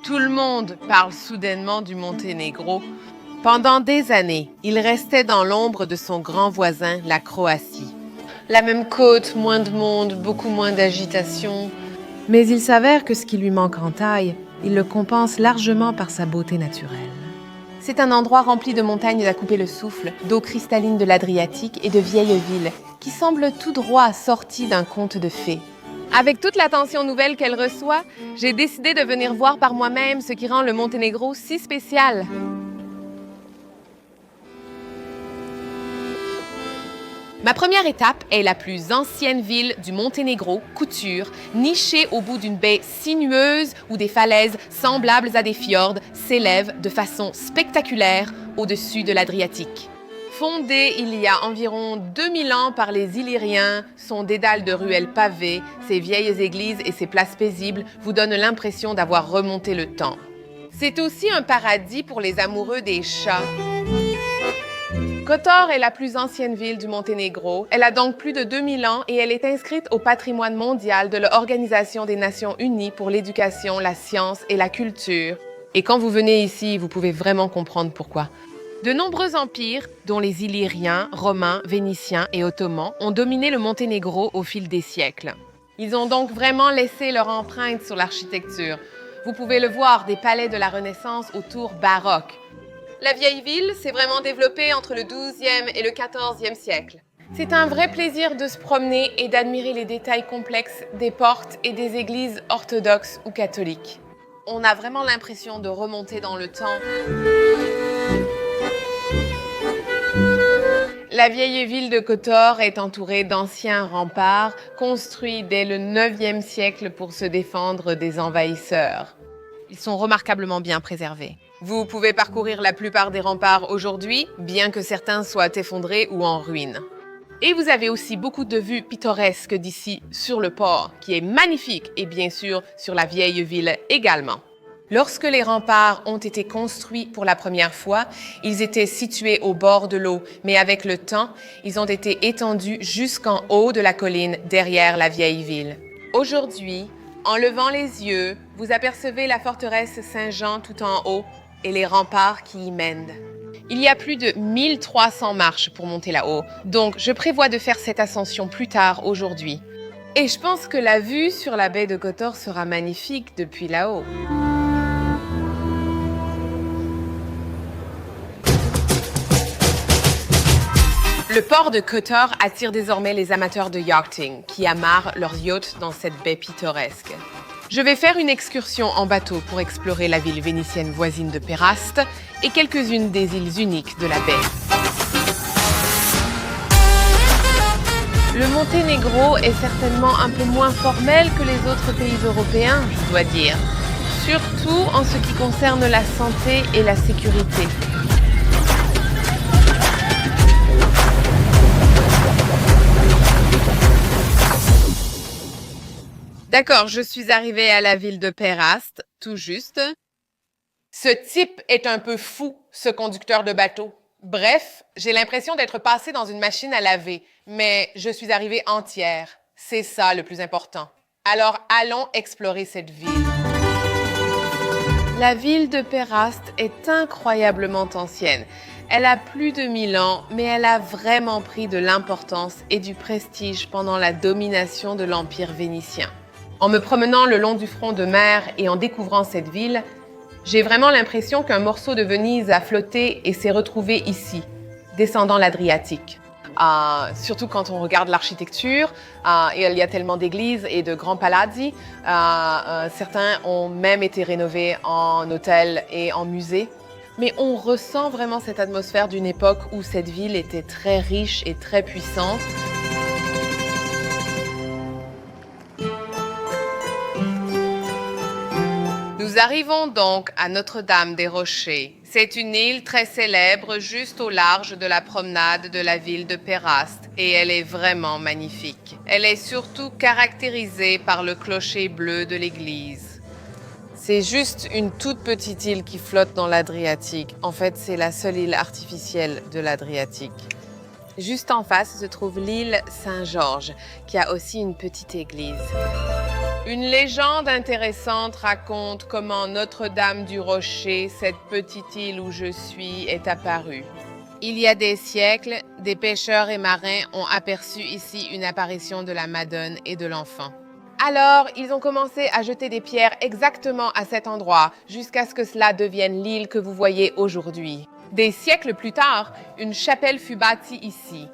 Tout le monde parle soudainement du Monténégro. Pendant des années, il restait dans l'ombre de son grand voisin, la Croatie. La même côte, moins de monde, beaucoup moins d'agitation. Mais il s'avère que ce qui lui manque en taille, il le compense largement par sa beauté naturelle. C'est un endroit rempli de montagnes à couper le souffle, d'eau cristalline de l'Adriatique et de vieilles villes, qui semblent tout droit sorties d'un conte de fées. Avec toute l'attention nouvelle qu'elle reçoit, j'ai décidé de venir voir par moi-même ce qui rend le Monténégro si spécial. Ma première étape est la plus ancienne ville du Monténégro, Kutur, nichée au bout d'une baie sinueuse où des falaises semblables à des fjords s'élèvent de façon spectaculaire au-dessus de l'Adriatique. Fondée il y a environ 2000 ans par les Illyriens, son dédale de ruelles pavées, ses vieilles églises et ses places paisibles vous donnent l'impression d'avoir remonté le temps. C'est aussi un paradis pour les amoureux des chats. Kotor est la plus ancienne ville du Monténégro. Elle a donc plus de 2000 ans et elle est inscrite au patrimoine mondial de l'Organisation des Nations Unies pour l'éducation, la science et la culture. Et quand vous venez ici, vous pouvez vraiment comprendre pourquoi. De nombreux empires, dont les Illyriens, Romains, Vénitiens et Ottomans, ont dominé le Monténégro au fil des siècles. Ils ont donc vraiment laissé leur empreinte sur l'architecture. Vous pouvez le voir, des palais de la Renaissance aux tours baroques. La vieille ville s'est vraiment développée entre le XIIe et le XIVe siècle. C'est un vrai plaisir de se promener et d'admirer les détails complexes des portes et des églises orthodoxes ou catholiques. On a vraiment l'impression de remonter dans le temps. La vieille ville de Kotor est entourée d'anciens remparts construits dès le IXe siècle pour se défendre des envahisseurs. Ils sont remarquablement bien préservés. Vous pouvez parcourir la plupart des remparts aujourd'hui, bien que certains soient effondrés ou en ruine. Et vous avez aussi beaucoup de vues pittoresques d'ici sur le port, qui est magnifique, et bien sûr sur la vieille ville également. Lorsque les remparts ont été construits pour la première fois, ils étaient situés au bord de l'eau, mais avec le temps, ils ont été étendus jusqu'en haut de la colline derrière la vieille ville. Aujourd'hui, en levant les yeux, vous apercevez la forteresse Saint-Jean tout en haut et les remparts qui y mènent. Il y a plus de 1300 marches pour monter là-haut, donc je prévois de faire cette ascension plus tard aujourd'hui. Et je pense que la vue sur la baie de Kotor sera magnifique depuis là-haut. Le port de Kotor attire désormais les amateurs de yachting qui amarrent leurs yachts dans cette baie pittoresque. Je vais faire une excursion en bateau pour explorer la ville vénitienne voisine de Péraste et quelques-unes des îles uniques de la baie. Le Monténégro est certainement un peu moins formel que les autres pays européens, je dois dire, surtout en ce qui concerne la santé et la sécurité. D'accord, je suis arrivée à la ville de Péraste, tout juste. Ce type est un peu fou, ce conducteur de bateau. Bref, j'ai l'impression d'être passée dans une machine à laver, mais je suis arrivée entière. C'est ça le plus important. Alors allons explorer cette ville. La ville de Péraste est incroyablement ancienne. Elle a plus de 1000 ans, mais elle a vraiment pris de l'importance et du prestige pendant la domination de l'Empire vénitien. En me promenant le long du front de mer et en découvrant cette ville, j'ai vraiment l'impression qu'un morceau de Venise a flotté et s'est retrouvé ici, descendant l'Adriatique. Surtout quand on regarde l'architecture, il y a tellement d'églises et de grands palazzi. Certains ont même été rénovés en hôtels et en musées. Mais on ressent vraiment cette atmosphère d'une époque où cette ville était très riche et très puissante. Nous arrivons donc à Notre-Dame-des-Rochers. C'est une île très célèbre juste au large de la promenade de la ville de Péraste et elle est vraiment magnifique. Elle est surtout caractérisée par le clocher bleu de l'église. C'est juste une toute petite île qui flotte dans l'Adriatique. En fait, c'est la seule île artificielle de l'Adriatique. Juste en face se trouve l'île Saint-Georges, qui a aussi une petite église. Une légende intéressante raconte comment Notre-Dame du Rocher, cette petite île où je suis, est apparue. Il y a des siècles, des pêcheurs et marins ont aperçu ici une apparition de la Madone et de l'enfant. Alors, ils ont commencé à jeter des pierres exactement à cet endroit, jusqu'à ce que cela devienne l'île que vous voyez aujourd'hui. Des siècles plus tard, une chapelle fut bâtie ici.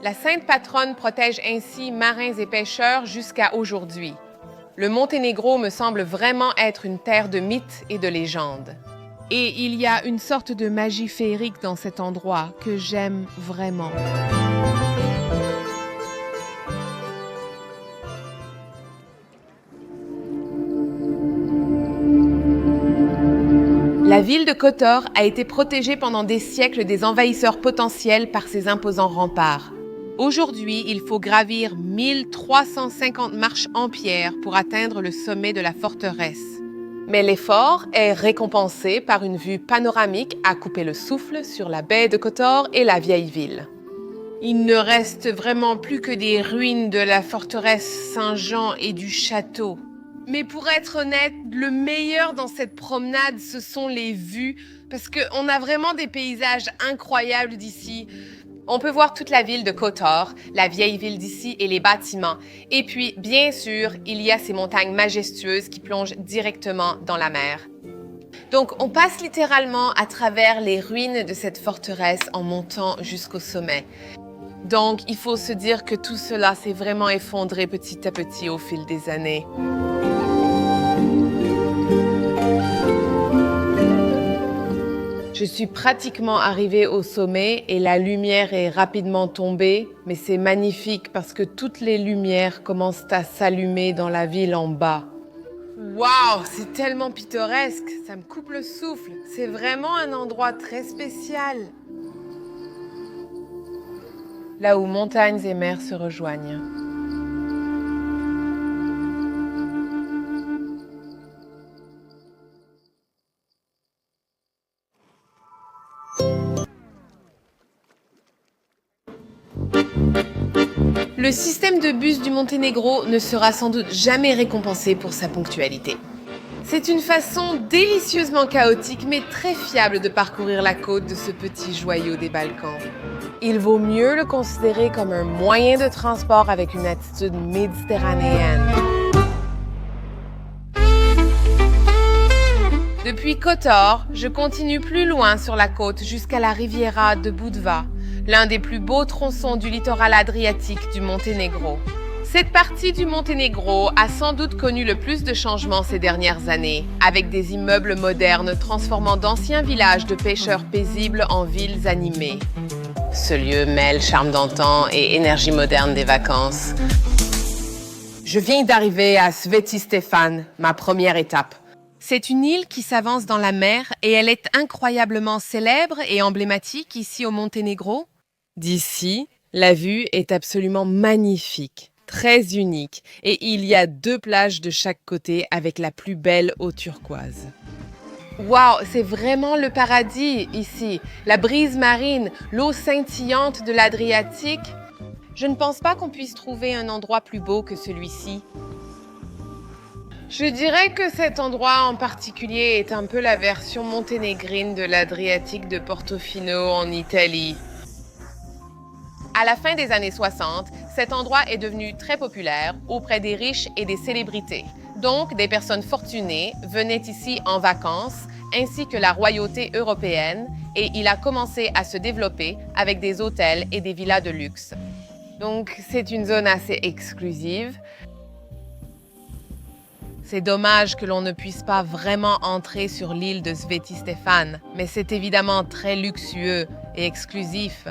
La sainte patronne protège ainsi marins et pêcheurs jusqu'à aujourd'hui. Le Monténégro me semble vraiment être une terre de mythes et de légendes. Et il y a une sorte de magie féerique dans cet endroit que j'aime vraiment. La ville de Kotor a été protégée pendant des siècles des envahisseurs potentiels par ses imposants remparts. Aujourd'hui, il faut gravir 1350 marches en pierre pour atteindre le sommet de la forteresse. Mais l'effort est récompensé par une vue panoramique à couper le souffle sur la baie de Kotor et la vieille ville. Il ne reste vraiment plus que des ruines de la forteresse Saint-Jean et du château. Mais pour être honnête, le meilleur dans cette promenade, ce sont les vues, parce qu'on a vraiment des paysages incroyables d'ici. On peut voir toute la ville de Kotor, la vieille ville d'ici et les bâtiments. Et puis, bien sûr, il y a ces montagnes majestueuses qui plongent directement dans la mer. Donc, on passe littéralement à travers les ruines de cette forteresse en montant jusqu'au sommet. Donc, il faut se dire que tout cela s'est vraiment effondré petit à petit au fil des années. Je suis pratiquement arrivée au sommet et la lumière est rapidement tombée, mais c'est magnifique parce que toutes les lumières commencent à s'allumer dans la ville en bas. Waouh, c'est tellement pittoresque, ça me coupe le souffle. C'est vraiment un endroit très spécial. Là où montagnes et mers se rejoignent. Le système de bus du Monténégro ne sera sans doute jamais récompensé pour sa ponctualité. C'est une façon délicieusement chaotique mais très fiable de parcourir la côte de ce petit joyau des Balkans. Il vaut mieux le considérer comme un moyen de transport avec une attitude méditerranéenne. Depuis Kotor, je continue plus loin sur la côte jusqu'à la Riviera de Budva, l'un des plus beaux tronçons du littoral adriatique du Monténégro. Cette partie du Monténégro a sans doute connu le plus de changements ces dernières années, avec des immeubles modernes transformant d'anciens villages de pêcheurs paisibles en villes animées. Ce lieu mêle charme d'antan et énergie moderne des vacances. Je viens d'arriver à Sveti Stefan, ma première étape. C'est une île qui s'avance dans la mer et elle est incroyablement célèbre et emblématique ici au Monténégro. D'ici, la vue est absolument magnifique, très unique, et il y a 2 plages de chaque côté avec la plus belle eau turquoise. Waouh, c'est vraiment le paradis ici, la brise marine, l'eau scintillante de l'Adriatique. Je ne pense pas qu'on puisse trouver un endroit plus beau que celui-ci. Je dirais que cet endroit en particulier est un peu la version monténégrine de l'Adriatique de Portofino en Italie. À la fin des années 60, cet endroit est devenu très populaire auprès des riches et des célébrités. Donc, des personnes fortunées venaient ici en vacances, ainsi que la royauté européenne, et il a commencé à se développer avec des hôtels et des villas de luxe. Donc, c'est une zone assez exclusive. C'est dommage que l'on ne puisse pas vraiment entrer sur l'île de Sveti Stefan, mais c'est évidemment très luxueux et exclusif.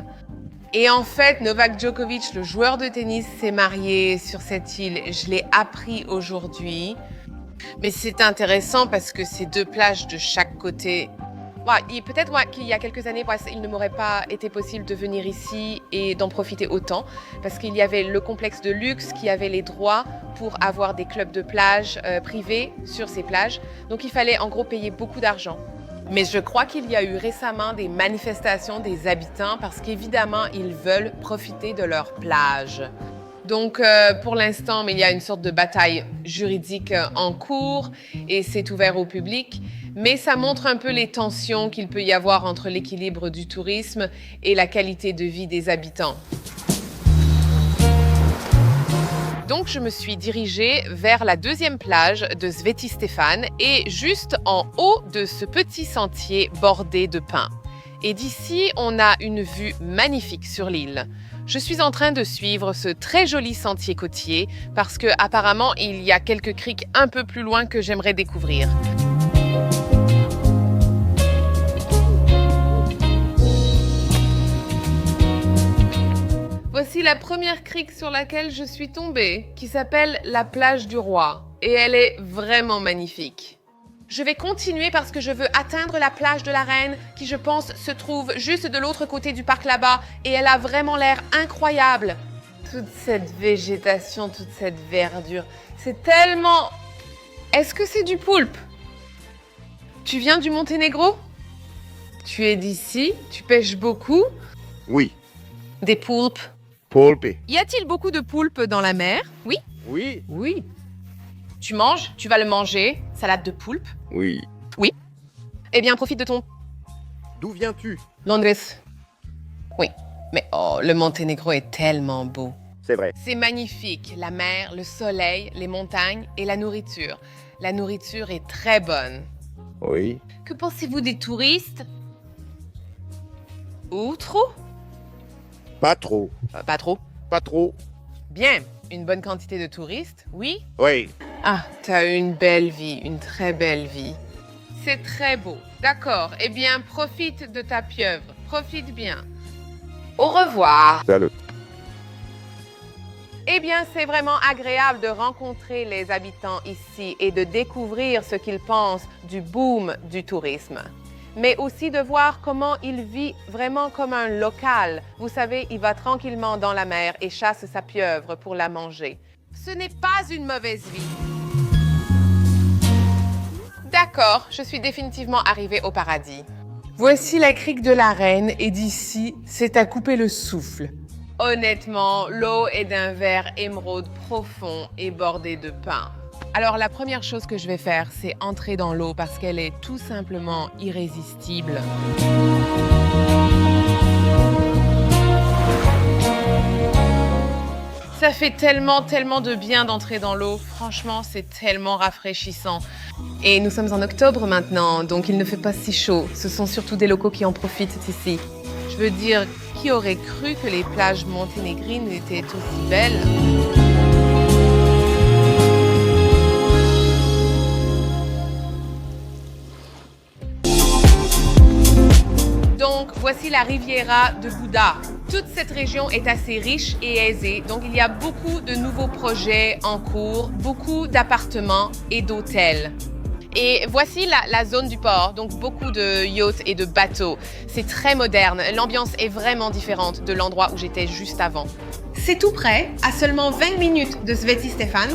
Et en fait, Novak Djokovic, le joueur de tennis, s'est marié sur cette île. Je l'ai appris aujourd'hui. Mais c'est intéressant parce que c'est 2 plages de chaque côté. Peut-être qu'il y a quelques années, il ne m'aurait pas été possible de venir ici et d'en profiter autant parce qu'il y avait le complexe de luxe qui avait les droits pour avoir des clubs de plage privés sur ces plages. Donc il fallait en gros payer beaucoup d'argent. Mais je crois qu'il y a eu récemment des manifestations des habitants parce qu'évidemment, ils veulent profiter de leur plage. Donc, pour l'instant, mais il y a une sorte de bataille juridique en cours et c'est ouvert au public. Mais ça montre un peu les tensions qu'il peut y avoir entre l'équilibre du tourisme et la qualité de vie des habitants. Donc, je me suis dirigée vers la deuxième plage de Sveti Stefan et juste en haut de ce petit sentier bordé de pins. Et d'ici, on a une vue magnifique sur l'île. Je suis en train de suivre ce très joli sentier côtier parce que apparemment il y a quelques criques un peu plus loin que j'aimerais découvrir. Voici la première crique sur laquelle je suis tombée, qui s'appelle la plage du Roi, et elle est vraiment magnifique. Je vais continuer parce que je veux atteindre la plage de la Reine, qui je pense se trouve juste de l'autre côté du parc là-bas, et elle a vraiment l'air incroyable. Toute cette végétation, toute cette verdure, c'est tellement... Est-ce que c'est du poulpe? Tu viens du Monténégro? Tu es d'ici? Tu pêches beaucoup? Oui. Des poulpes? Poulpe. Y a-t-il beaucoup de poulpes dans la mer? Oui. Oui. Oui. Tu manges? Tu vas le manger? Salade de poulpe? Oui. Eh bien, profite de ton... D'où viens-tu? Londres. Oui. Mais oh, le Monténégro est tellement beau. C'est vrai. C'est magnifique. La mer, le soleil, les montagnes et la nourriture. La nourriture est très bonne. Oui. Que pensez-vous des touristes? Ou trop? Pas trop. Pas trop. Pas trop. Bien. Une bonne quantité de touristes, oui? Oui. Ah, t'as une belle vie, une très belle vie. C'est très beau. D'accord. Eh bien, profite de ta pieuvre. Profite bien. Au revoir. Salut. Eh bien, c'est vraiment agréable de rencontrer les habitants ici et de découvrir ce qu'ils pensent du boom du tourisme. Mais aussi de voir comment il vit vraiment comme un local. Vous savez, il va tranquillement dans la mer et chasse sa pieuvre pour la manger. Ce n'est pas une mauvaise vie. D'accord, je suis définitivement arrivée au paradis. Voici la crique de la Reine et d'ici, c'est à couper le souffle. Honnêtement, l'eau est d'un vert émeraude profond et bordé de pins. Alors, la première chose que je vais faire, c'est entrer dans l'eau parce qu'elle est tout simplement irrésistible. Ça fait tellement de bien d'entrer dans l'eau. Franchement, c'est tellement rafraîchissant. Et nous sommes en octobre maintenant, donc il ne fait pas si chaud. Ce sont surtout des locaux qui en profitent ici. Je veux dire, qui aurait cru que les plages monténégrines étaient aussi belles? Donc, voici la Riviera de Buda. Toute cette région est assez riche et aisée, donc il y a beaucoup de nouveaux projets en cours, beaucoup d'appartements et d'hôtels. Et voici la zone du port, donc beaucoup de yachts et de bateaux. C'est très moderne, l'ambiance est vraiment différente de l'endroit où j'étais juste avant. C'est tout près, à seulement 20 minutes de Sveti Stefan.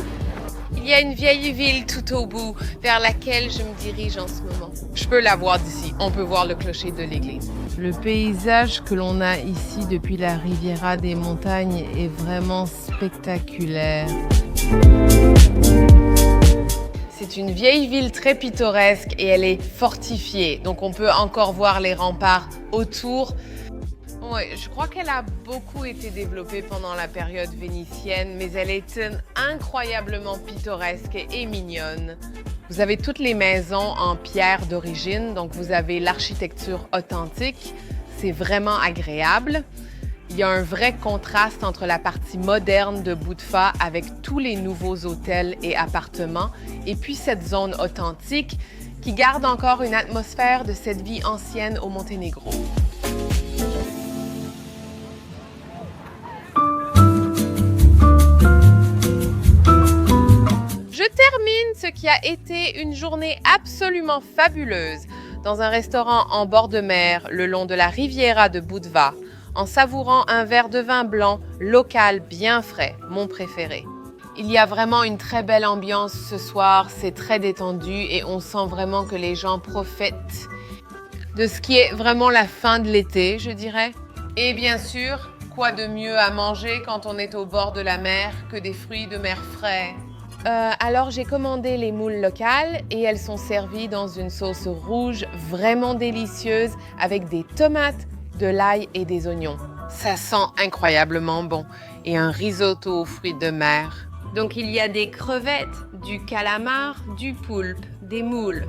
Il y a une vieille ville tout au bout, vers laquelle je me dirige en ce moment. Je peux la voir d'ici, on peut voir le clocher de l'église. Le paysage que l'on a ici depuis la Riviera des montagnes est vraiment spectaculaire. C'est une vieille ville très pittoresque et elle est fortifiée, donc on peut encore voir les remparts autour. Oui, je crois qu'elle a beaucoup été développée pendant la période vénitienne, mais elle est incroyablement pittoresque et mignonne. Vous avez toutes les maisons en pierre d'origine, donc vous avez l'architecture authentique. C'est vraiment agréable. Il y a un vrai contraste entre la partie moderne de Budva avec tous les nouveaux hôtels et appartements, et puis cette zone authentique qui garde encore une atmosphère de cette vie ancienne au Monténégro. Je termine ce qui a été une journée absolument fabuleuse dans un restaurant en bord de mer le long de la Riviera de Budva, en savourant un verre de vin blanc local bien frais, mon préféré. Il y a vraiment une très belle ambiance ce soir, c'est très détendu et on sent vraiment que les gens profitent de ce qui est vraiment la fin de l'été, je dirais. Et bien sûr, Quoi de mieux à manger quand on est au bord de la mer que des fruits de mer frais? Alors j'ai commandé les moules locales et elles sont servies dans une sauce rouge vraiment délicieuse avec des tomates, de l'ail et des oignons. Ça sent incroyablement bon. Et un risotto aux fruits de mer. Donc il y a des crevettes, du calamar, du poulpe, des moules.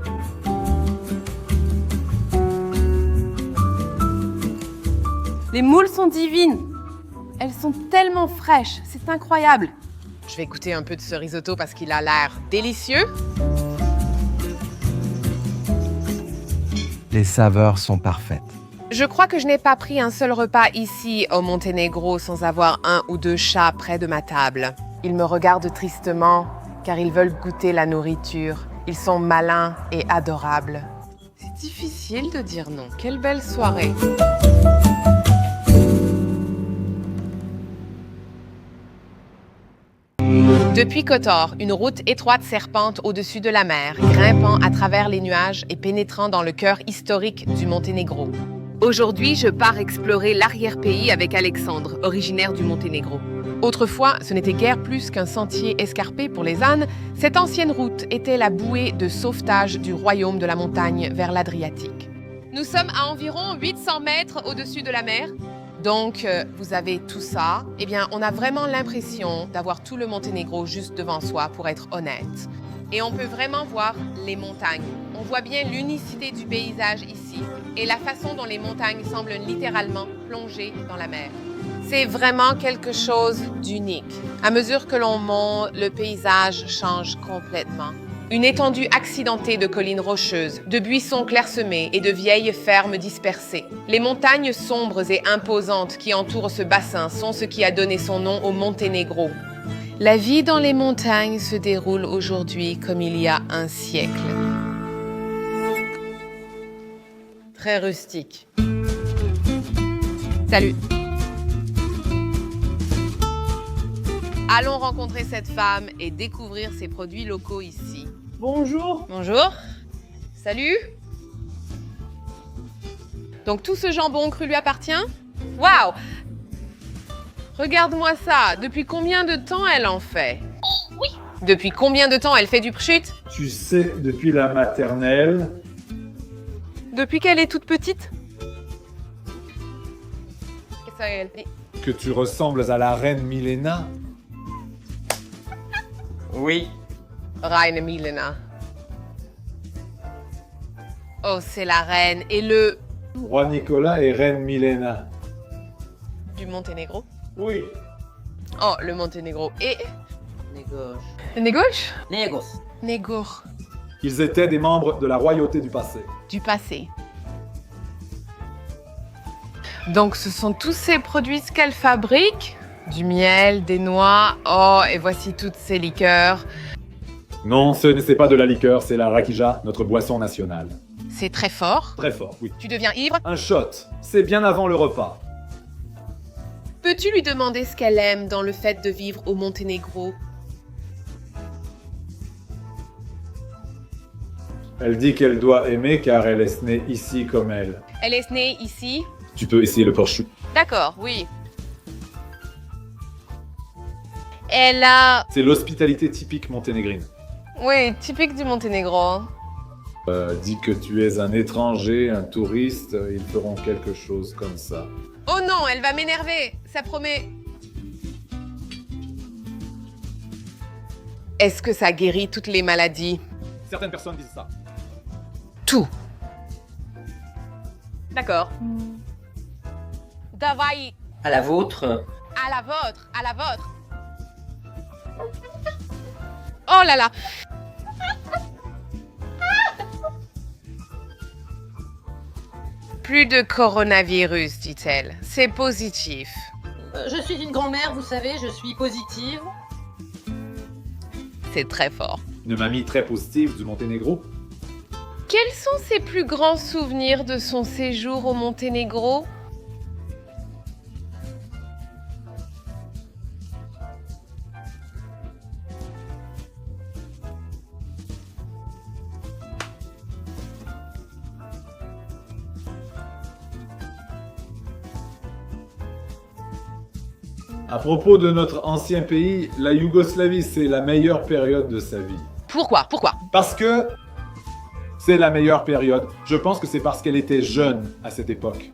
Les moules sont divines. Elles sont tellement fraîches, c'est incroyable. Je vais goûter un peu de ce risotto parce qu'il a l'air délicieux. Les saveurs sont parfaites. Je crois que je n'ai pas pris un seul repas ici au Monténégro sans avoir 1 ou 2 chats près de ma table. Ils me regardent tristement car ils veulent goûter la nourriture. Ils sont malins et adorables. C'est difficile de dire non. Quelle belle soirée. Depuis Kotor, une route étroite serpente au-dessus de la mer, grimpant à travers les nuages et pénétrant dans le cœur historique du Monténégro. Aujourd'hui, je pars explorer l'arrière-pays avec Alexandre, originaire du Monténégro. Autrefois, ce n'était guère plus qu'un sentier escarpé pour les ânes. Cette ancienne route était la bouée de sauvetage du royaume de la montagne vers l'Adriatique. Nous sommes à environ 800 mètres au-dessus de la mer. Donc, vous avez tout ça. Eh bien, on a vraiment l'impression d'avoir tout le Monténégro juste devant soi, pour être honnête. Et on peut vraiment voir les montagnes. On voit bien l'unicité du paysage ici et la façon dont les montagnes semblent littéralement plongées dans la mer. C'est vraiment quelque chose d'unique. À mesure que l'on monte, le paysage change complètement. Une étendue accidentée de collines rocheuses, de buissons clairsemés et de vieilles fermes dispersées. Les montagnes sombres et imposantes qui entourent ce bassin sont ce qui a donné son nom au Monténégro. La vie dans les montagnes se déroule aujourd'hui comme il y a un siècle. Très rustique. Salut. Allons rencontrer cette femme et découvrir ses produits locaux ici. Bonjour. Bonjour. Salut. Donc tout ce jambon cru lui appartient? Waouh! Regarde-moi ça. Depuis combien de temps elle en fait? Oui. Depuis combien de temps elle fait du pchut? Tu sais, depuis la maternelle, Depuis qu'elle est toute petite? Qu'est-ce qu'elle dit? que tu ressembles à la reine Milena. Oui. Reine Milena. Oh, c'est la reine. Et le... Roi Nicolas et reine Milena. du Monténégro? Oui. Oh, le Monténégro. Et... Négos. Le Négauche? Négos. Négour. Ils étaient des membres de la royauté du passé. Du passé. Donc, ce sont tous ces produits qu'elle fabrique? Du miel, des noix. Oh, et voici toutes ces liqueurs. Non, ce n'est pas de la liqueur, c'est la rakija, notre boisson nationale. C'est très fort. Très fort, oui. Tu deviens ivre. Un shot, c'est bien avant le repas. Peux-tu lui demander ce qu'elle aime dans le fait de vivre au Monténégro? Elle dit qu'elle doit aimer car elle est née ici comme elle. Elle est née ici? Tu peux essayer le prosciutto. D'accord, oui. Elle a... C'est l'hospitalité typique monténégrine. Oui, typique du Monténégro. Dis que tu es un étranger, un touriste, ils feront quelque chose comme ça. Oh non, elle va m'énerver, ça promet. Est-ce que ça guérit toutes les maladies? Certaines personnes disent ça. Tout. D'accord. Davai, À la vôtre. à la vôtre, à la vôtre. Oh là là. Plus de coronavirus, dit-elle. C'est positif. Je suis une grand-mère, vous savez, je suis positive. C'est très fort. Une mamie très positive du Monténégro. Quels sont ses plus grands souvenirs de son séjour au Monténégro? À propos de notre ancien pays, la Yougoslavie, c'est la meilleure période de sa vie. Pourquoi? Parce que c'est la meilleure période. Je pense que c'est parce qu'elle était jeune à cette époque.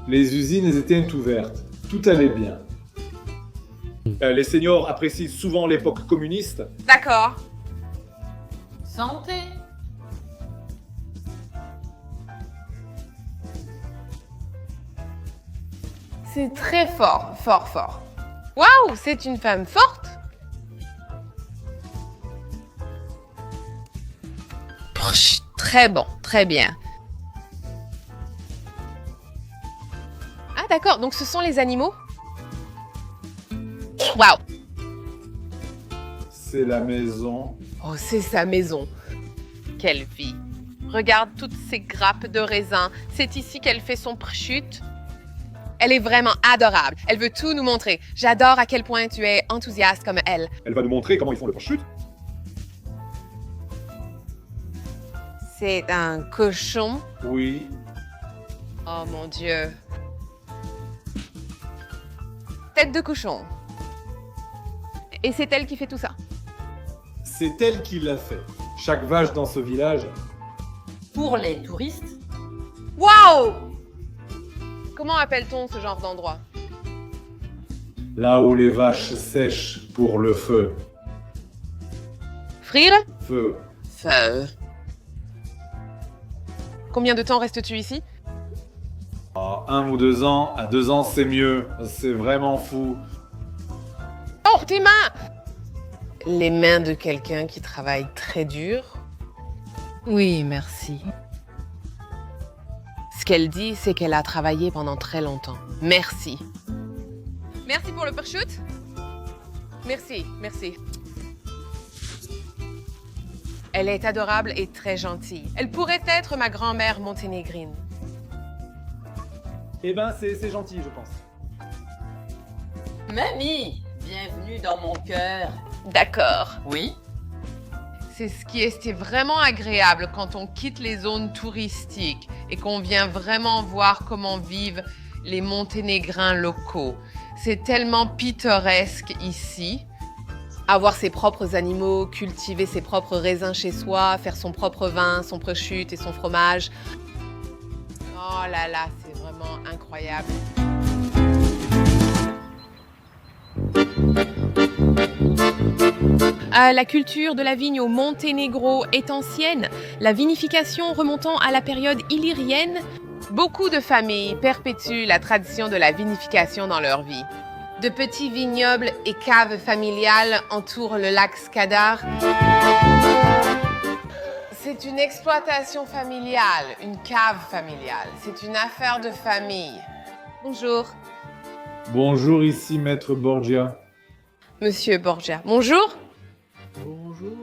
Les usines étaient ouvertes. Tout allait bien. Les seniors apprécient souvent l'époque communiste. D'accord. Santé. C'est très fort, fort. Waouh, c'est une femme forte. Très bon, très bien. Ah d'accord, donc ce sont les animaux? Waouh. C'est la maison. Oh, c'est sa maison. Quelle vie. Regarde toutes ces grappes de raisin. C'est ici qu'elle fait son prosciutto. Elle est vraiment adorable. Elle veut tout nous montrer. J'adore à quel point tu es enthousiaste comme elle. Elle va nous montrer comment ils font le prosciutto. C'est un cochon. Oui. Oh mon Dieu. Tête de cochon. Et c'est elle qui fait tout ça. C'est elle qui l'a fait. Chaque vache dans ce village. Pour les touristes. Waouh! Comment appelle-t-on ce genre d'endroit? Là où les vaches sèchent pour le feu. Frire? Feu. Feu. Combien de temps restes-tu ici? Ah, 1 ou 2 ans. À 2 ans, c'est mieux. C'est vraiment fou. Oh, tes mains! Les mains de quelqu'un qui travaille très dur. Oui, merci. Ce qu'elle dit, c'est qu'elle a travaillé pendant très longtemps. Merci. Merci pour le prosciutto. Merci. Elle est adorable et très gentille. Elle pourrait être ma grand-mère monténégrine. Eh ben, c'est gentil, je pense. Mamie, bienvenue dans mon cœur. D'accord. Oui. C'est ce qui est vraiment agréable quand on quitte les zones touristiques et qu'on vient vraiment voir comment vivent les Monténégrins locaux. C'est tellement pittoresque ici. Avoir ses propres animaux, cultiver ses propres raisins chez soi, faire son propre vin, son prosciutto et son fromage. Oh là là, c'est vraiment incroyable. La culture de la vigne au Monténégro est ancienne, la vinification remontant à la période illyrienne. Beaucoup de familles perpétuent la tradition de la vinification dans leur vie. De petits vignobles et caves familiales entourent le lac Skadar. C'est une exploitation familiale, une cave familiale. C'est une affaire de famille. Bonjour. Bonjour, ici Maître Borgia. Monsieur Borgia. Bonjour. Bonjour.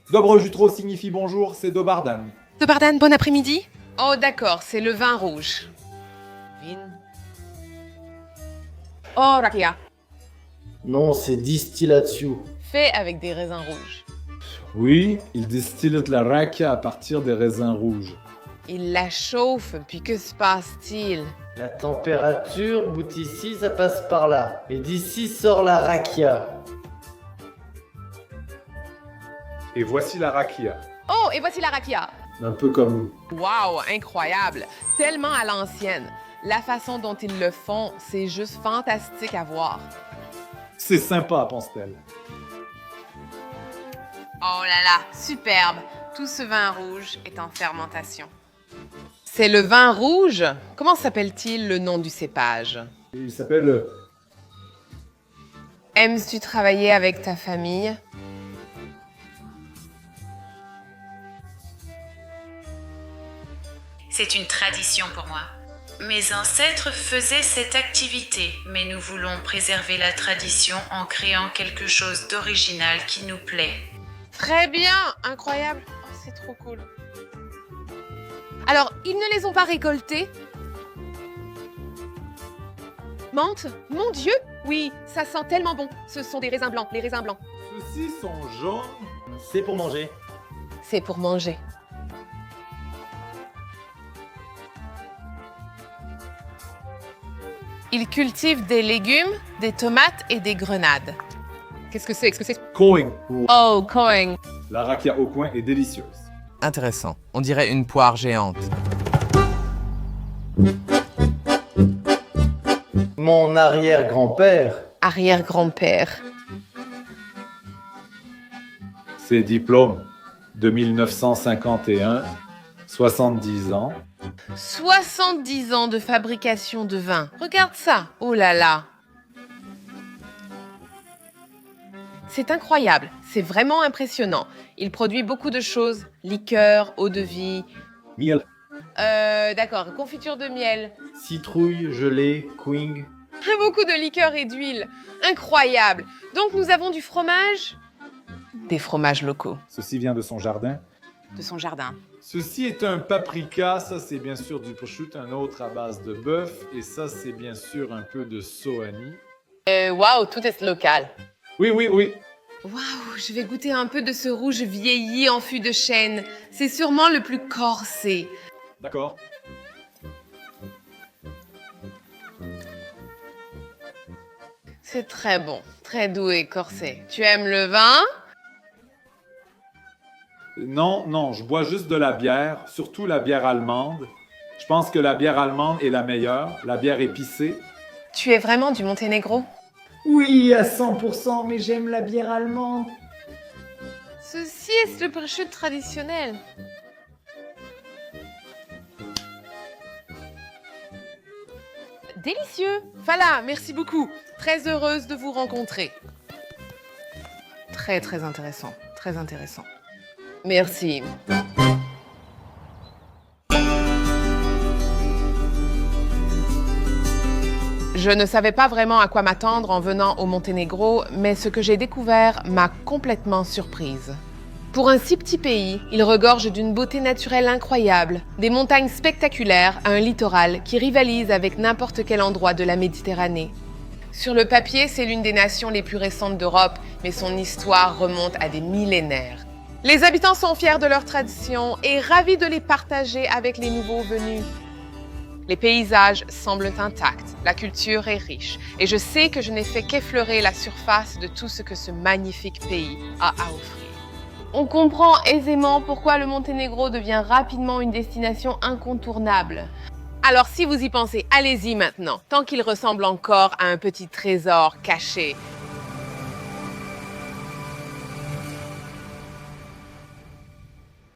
Dobro jutro signifie bonjour, c'est Dobardan. Dobardan, bon après-midi. Oh d'accord, c'est le vin rouge. Vin. Oh, rakia. Non, c'est distillatio. Fait avec des raisins rouges. Oui, il distille la rakia à partir des raisins rouges. Il la chauffe, puis que se passe-t-il? La température bout ici, ça passe par là. Et d'ici sort la rakia. Et voici la rakia. Oh, et voici la rakia. Un peu comme... Waouh, incroyable. Tellement à l'ancienne. La façon dont ils le font, c'est juste fantastique à voir. C'est sympa, pense-t-elle. Oh là là, superbe. Tout ce vin rouge est en fermentation. C'est le vin rouge? Comment s'appelle-t-il le nom du cépage? Il s'appelle... Aimes-tu travailler avec ta famille? C'est une tradition pour moi. Mes ancêtres faisaient cette activité, mais nous voulons préserver la tradition en créant quelque chose d'original qui nous plaît. Très bien, incroyable. Oh, c'est trop cool. Alors, ils ne les ont pas récoltés? Menthe? Mon Dieu! Oui, ça sent tellement bon. Ce sont des raisins blancs, les raisins blancs. Ceux-ci sont jaunes. C'est pour manger. C'est pour manger. Ils cultivent des légumes, des tomates et des grenades. Qu'est-ce que c'est? Coing. Oh, coing. La rakia au coin est délicieuse. Intéressant. On dirait une poire géante. Mon arrière-grand-père. Arrière-grand-père. Ses diplômes de 1951, 70 ans. 70 ans de fabrication de vin. Regarde ça. Oh là là. C'est incroyable. C'est vraiment impressionnant. Il produit beaucoup de choses. Liqueurs, eau de vie. Miel. D'accord. Confiture de miel. Citrouille, gelée, quing. Beaucoup de liqueurs et d'huile. Incroyable. Donc nous avons du fromage. Des fromages locaux. Ceci vient de son jardin. De son jardin. Ceci est un paprika, ça c'est bien sûr du prosciutto, un autre à base de bœuf, et ça c'est bien sûr un peu de sohani. Waouh, tout est local. Oui, oui, oui. Waouh, je vais goûter un peu de ce rouge vieilli en fût de chêne. C'est sûrement le plus corsé. D'accord. C'est très bon, très doux et corsé. Tu aimes le vin? Non, non, je bois juste de la bière, surtout la bière allemande. Je pense que la bière allemande est la meilleure, la bière épicée. Tu es vraiment du Monténégro? Oui, à 100%, mais j'aime la bière allemande. Ceci est le prosciutto traditionnel. Délicieux. Voilà, merci beaucoup. Très heureuse de vous rencontrer. Très, très intéressant. Très intéressant. Merci. Je ne savais pas vraiment à quoi m'attendre en venant au Monténégro, mais ce que j'ai découvert m'a complètement surprise. Pour un si petit pays, il regorge d'une beauté naturelle incroyable, des montagnes spectaculaires à un littoral qui rivalise avec n'importe quel endroit de la Méditerranée. Sur le papier, c'est l'une des nations les plus récentes d'Europe, mais son histoire remonte à des millénaires. Les habitants sont fiers de leurs traditions et ravis de les partager avec les nouveaux venus. Les paysages semblent intacts, la culture est riche, et je sais que je n'ai fait qu'effleurer la surface de tout ce que ce magnifique pays a à offrir. On comprend aisément pourquoi le Monténégro devient rapidement une destination incontournable. Alors si vous y pensez, allez-y maintenant, tant qu'il ressemble encore à un petit trésor caché